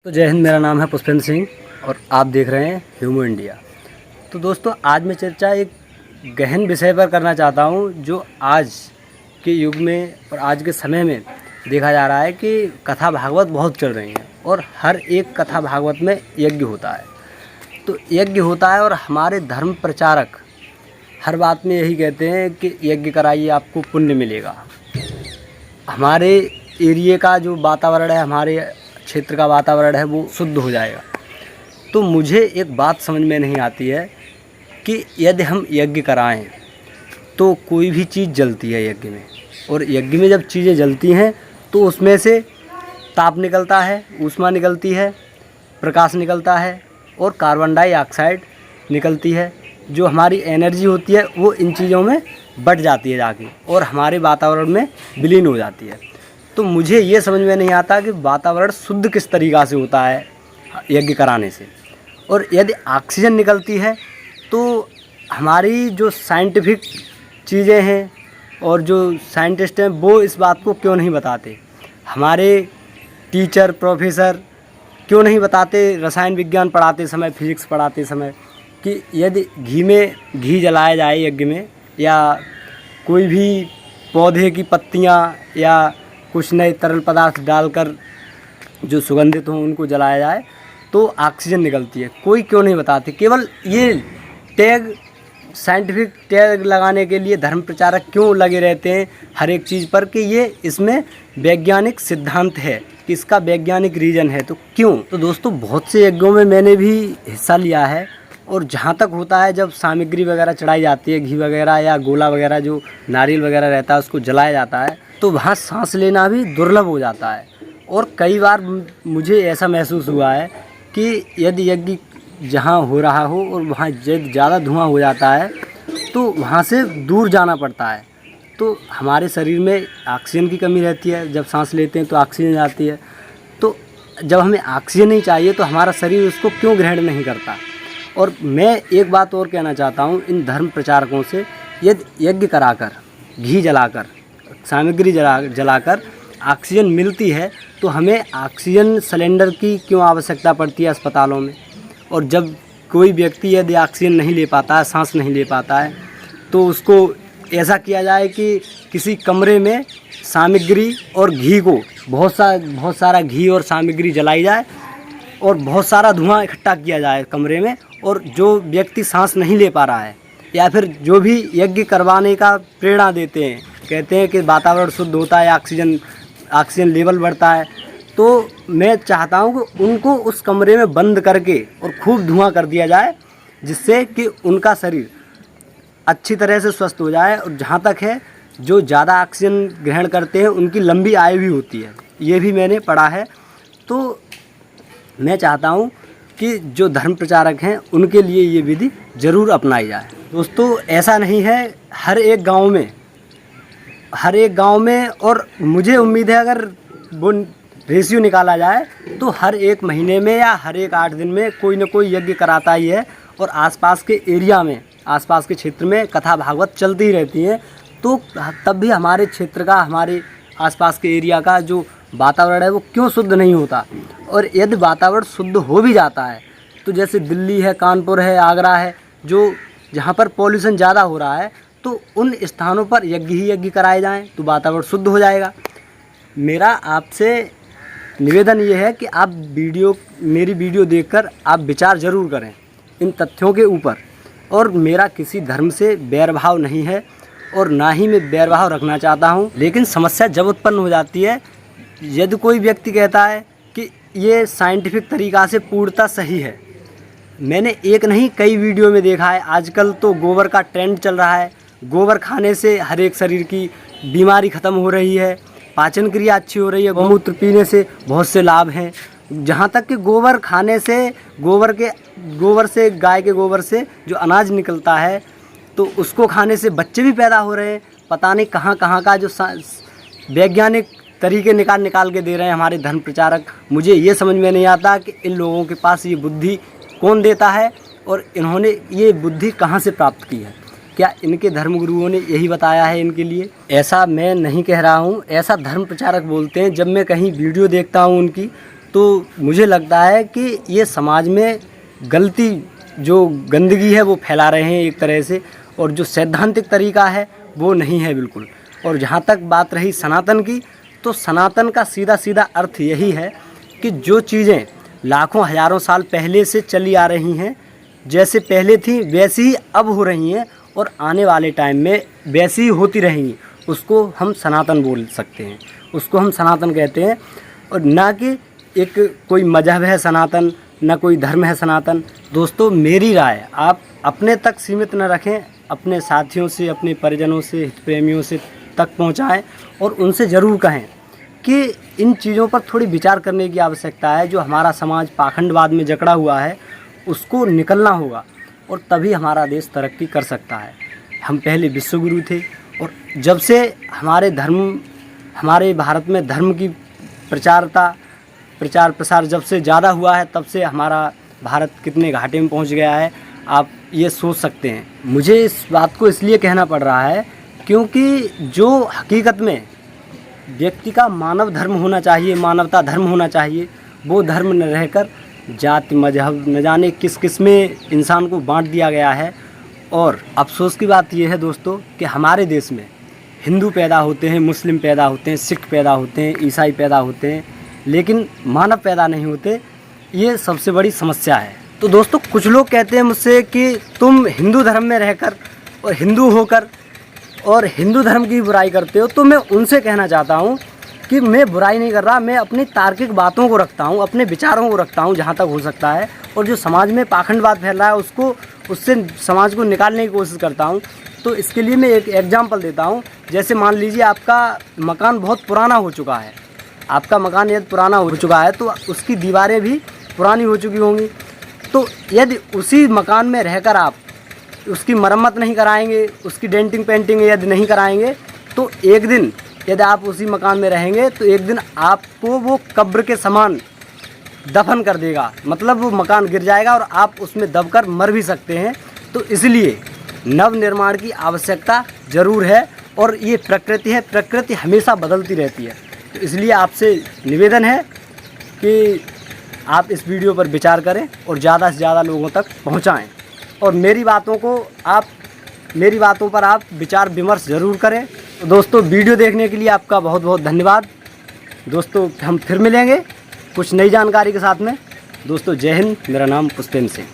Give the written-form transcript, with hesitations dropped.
तो जय हिंद। मेरा नाम है पुष्पेंद्र सिंह और आप देख रहे हैं ह्यूमो इंडिया। तो दोस्तों, आज मैं चर्चा एक गहन विषय पर करना चाहता हूं, जो आज के युग में और आज के समय में देखा जा रहा है कि कथा भागवत बहुत चल रही हैं और हर एक कथा भागवत में यज्ञ होता है। तो यज्ञ होता है और हमारे धर्म प्रचारक हर बात में यही कहते हैं कि यज्ञ कराइए, आपको पुण्य मिलेगा। हमारे एरिए का जो वातावरण है, हमारे क्षेत्र का वातावरण है, वो शुद्ध हो जाएगा। तो मुझे एक बात समझ में नहीं आती है कि यदि हम यज्ञ कराएं तो कोई भी चीज़ जलती है यज्ञ में, और यज्ञ में जब चीज़ें जलती हैं तो उसमें से ताप निकलता है, ऊष्मा निकलती है, प्रकाश निकलता है और कार्बन डाइऑक्साइड निकलती है। जो हमारी एनर्जी होती है वो इन चीज़ों में बट जाती है जाके और हमारे वातावरण में विलीन हो जाती है। तो मुझे ये समझ में नहीं आता कि वातावरण शुद्ध किस तरीक़ा से होता है यज्ञ कराने से। और यदि ऑक्सीजन निकलती है तो हमारी जो साइंटिफिक चीज़ें हैं और जो साइंटिस्ट हैं वो इस बात को क्यों नहीं बताते। हमारे टीचर प्रोफेसर क्यों नहीं बताते रसायन विज्ञान पढ़ाते समय, फिजिक्स पढ़ाते समय, कि यदि घी जलाया जाए यज्ञ में, या कोई भी पौधे की पत्तियां या कुछ नए तरल पदार्थ डालकर जो सुगंधित हों उनको जलाया जाए तो ऑक्सीजन निकलती है। कोई क्यों नहीं बताते। केवल ये टैग, साइंटिफिक टैग लगाने के लिए धर्म प्रचारक क्यों लगे रहते हैं हर एक चीज़ पर कि ये इसमें वैज्ञानिक सिद्धांत है, कि इसका वैज्ञानिक रीज़न है। तो क्यों? तो दोस्तों, बहुत से यज्ञों में मैंने भी हिस्सा लिया है और जहाँ तक होता है, जब सामग्री वगैरह चढ़ाई जाती है, घी वगैरह या गोला वगैरह जो नारियल वगैरह रहता है उसको जलाया जाता है, तो वहाँ सांस लेना भी दुर्लभ हो जाता है। और कई बार मुझे ऐसा महसूस हुआ है कि यदि यज्ञ जहाँ हो रहा हो और वहाँ ज़्यादा धुआं हो जाता है तो वहाँ से दूर जाना पड़ता है। तो हमारे शरीर में ऑक्सीजन की कमी रहती है, जब सांस लेते हैं तो ऑक्सीजन आती है। तो जब हमें ऑक्सीजन नहीं चाहिए तो हमारा शरीर उसको क्यों ग्रहण नहीं करता। और मैं एक बात और कहना चाहता हूँ इन धर्म प्रचारकों से, यदि यज्ञ कराकर, घी जलाकर, सामग्री जलाकर ऑक्सीजन मिलती है तो हमें ऑक्सीजन सिलेंडर की क्यों आवश्यकता पड़ती है अस्पतालों में। और जब कोई व्यक्ति यदि ऑक्सीजन नहीं ले पाता है, सांस नहीं ले पाता है, तो उसको ऐसा किया जाए कि किसी कमरे में सामग्री और घी को बहुत सारा घी और सामग्री जलाई जाए और बहुत सारा धुआं इकट्ठा किया जाए कमरे में, और जो व्यक्ति सांस नहीं ले पा रहा है या फिर जो भी यज्ञ करवाने का प्रेरणा देते हैं, कहते हैं कि वातावरण शुद्ध होता है, ऑक्सीजन लेवल बढ़ता है, तो मैं चाहता हूं कि उनको उस कमरे में बंद करके और खूब धुआं कर दिया जाए, जिससे कि उनका शरीर अच्छी तरह से स्वस्थ हो जाए। और जहां तक है, जो ज़्यादा ऑक्सीजन ग्रहण करते हैं उनकी लंबी आयु भी होती है, ये भी मैंने पढ़ा है। तो मैं चाहता हूं कि जो धर्म प्रचारक हैं उनके लिए ये विधि ज़रूर अपनाई जाए। दोस्तों, ऐसा नहीं है हर एक गांव में, और मुझे उम्मीद है अगर वो रेशियो निकाला जाए तो हर एक महीने में या हर एक 8 दिन में कोई न कोई यज्ञ कराता ही है। और आसपास के एरिया में, आसपास के क्षेत्र में कथा भागवत चलती ही रहती हैं। तो तब भी हमारे क्षेत्र का, हमारे आसपास के एरिया का जो वातावरण है वो क्यों शुद्ध नहीं होता। और यदि वातावरण शुद्ध हो भी जाता है तो जैसे दिल्ली है, कानपुर है, आगरा है, जो जहाँ पर पॉल्यूशन ज़्यादा हो रहा है, तो उन स्थानों पर यज्ञ कराए जाएं तो वातावरण शुद्ध हो जाएगा। मेरा आपसे निवेदन ये है कि आप मेरी वीडियो देखकर आप विचार ज़रूर करें इन तथ्यों के ऊपर। और मेरा किसी धर्म से बैरभाव नहीं है और ना ही मैं बैरभाव रखना चाहता हूँ। लेकिन समस्या जब उत्पन्न हो जाती है, यदि कोई व्यक्ति कहता है कि ये साइंटिफिक तरीक़ा से पूर्णतः सही है, मैंने एक नहीं कई वीडियो में देखा है। आजकल तो गोबर का ट्रेंड चल रहा है, गोबर खाने से हर एक शरीर की बीमारी ख़त्म हो रही है, पाचन क्रिया अच्छी हो रही है, गौमूत्र पीने से बहुत से लाभ हैं। जहाँ तक कि गोबर खाने से, गाय के गोबर से जो अनाज निकलता है तो उसको खाने से बच्चे भी पैदा हो रहे हैं। पता नहीं कहाँ का जो वैज्ञानिक तरीके निकाल के दे रहे हैं हमारे धर्म प्रचारक। मुझे ये समझ में नहीं आता कि इन लोगों के पास ये बुद्धि कौन देता है और इन्होंने ये बुद्धि कहाँ से प्राप्त की है। क्या इनके धर्मगुरुओं ने यही बताया है इनके लिए? ऐसा मैं नहीं कह रहा हूँ, ऐसा धर्म प्रचारक बोलते हैं। जब मैं कहीं वीडियो देखता हूँ उनकी, तो मुझे लगता है कि ये समाज में गलती जो गंदगी है वो फैला रहे हैं एक तरह से, और जो सैद्धांतिक तरीका है वो नहीं है बिल्कुल। और जहाँ तक बात रही सनातन की, तो सनातन का सीधा सीधा अर्थ यही है कि जो चीज़ें लाखों हज़ारों साल पहले से चली आ रही हैं, जैसे पहले थी वैसी ही अब हो रही हैं और आने वाले टाइम में वैसी ही होती रहेंगी, उसको हम सनातन बोल सकते हैं, उसको हम सनातन कहते हैं। और ना कि एक कोई मजहब है सनातन, ना कोई धर्म है सनातन। दोस्तों मेरी राय आप अपने तक सीमित न रखें, अपने साथियों से, अपने परिजनों से, हित प्रेमियों से तक पहुंचाएं और उनसे ज़रूर कहें कि इन चीज़ों पर थोड़ी विचार करने की आवश्यकता है। जो हमारा समाज पाखंडवाद में जकड़ा हुआ है उसको निकलना होगा और तभी हमारा देश तरक्की कर सकता है। हम पहले विश्वगुरु थे और जब से हमारे भारत में धर्म की प्रचार प्रसार जब से ज़्यादा हुआ है, तब से हमारा भारत कितने घाटे में पहुंच गया है आप ये सोच सकते हैं। मुझे इस बात को इसलिए कहना पड़ रहा है क्योंकि जो हकीकत में व्यक्ति का मानव धर्म होना चाहिए, मानवता धर्म होना चाहिए, वो धर्म न रहकर जाति मजहब न जाने किस किस में इंसान को बांट दिया गया है। और अफसोस की बात यह है दोस्तों कि हमारे देश में हिंदू पैदा होते हैं, मुस्लिम पैदा होते हैं, सिख पैदा होते हैं, ईसाई पैदा होते हैं, लेकिन मानव पैदा नहीं होते। ये सबसे बड़ी समस्या है। तो दोस्तों कुछ लोग कहते हैं मुझसे कि तुम हिंदू धर्म में रहकर और हिंदू होकर और हिंदू धर्म की बुराई करते हो। तो मैं उनसे कहना चाहता हूँ कि मैं बुराई नहीं कर रहा, मैं अपनी तार्किक बातों को रखता हूँ, अपने विचारों को रखता हूँ जहाँ तक हो सकता है, और जो समाज में पाखंडवाद फैल रहा है उससे समाज को निकालने की कोशिश करता हूँ। तो इसके लिए मैं एक एग्जाम्पल देता हूँ। जैसे मान लीजिए आपका मकान बहुत पुराना हो चुका है, आपका मकान यदि पुराना हो चुका है तो उसकी दीवारें भी पुरानी हो चुकी होंगी। तो यदि उसी मकान में रहकर आप उसकी मरम्मत नहीं कराएंगे, उसकी डेंटिंग पेंटिंग यदि नहीं कराएंगे, तो एक दिन यदि आप उसी मकान में रहेंगे तो एक दिन आपको वो कब्र के समान दफन कर देगा, मतलब वो मकान गिर जाएगा और आप उसमें दबकर मर भी सकते हैं। तो इसलिए नव निर्माण की आवश्यकता ज़रूर है और ये प्रकृति है, प्रकृति हमेशा बदलती रहती है। तो इसलिए आपसे निवेदन है कि आप इस वीडियो पर विचार करें और ज़्यादा से ज़्यादा लोगों तक पहुंचाएं और मेरी बातों पर आप विचार विमर्श ज़रूर करें। तो दोस्तों वीडियो देखने के लिए आपका बहुत बहुत धन्यवाद। दोस्तों हम फिर मिलेंगे कुछ नई जानकारी के साथ में। दोस्तों जय हिंद, मेरा नाम पुष्पेंद्र सिंह।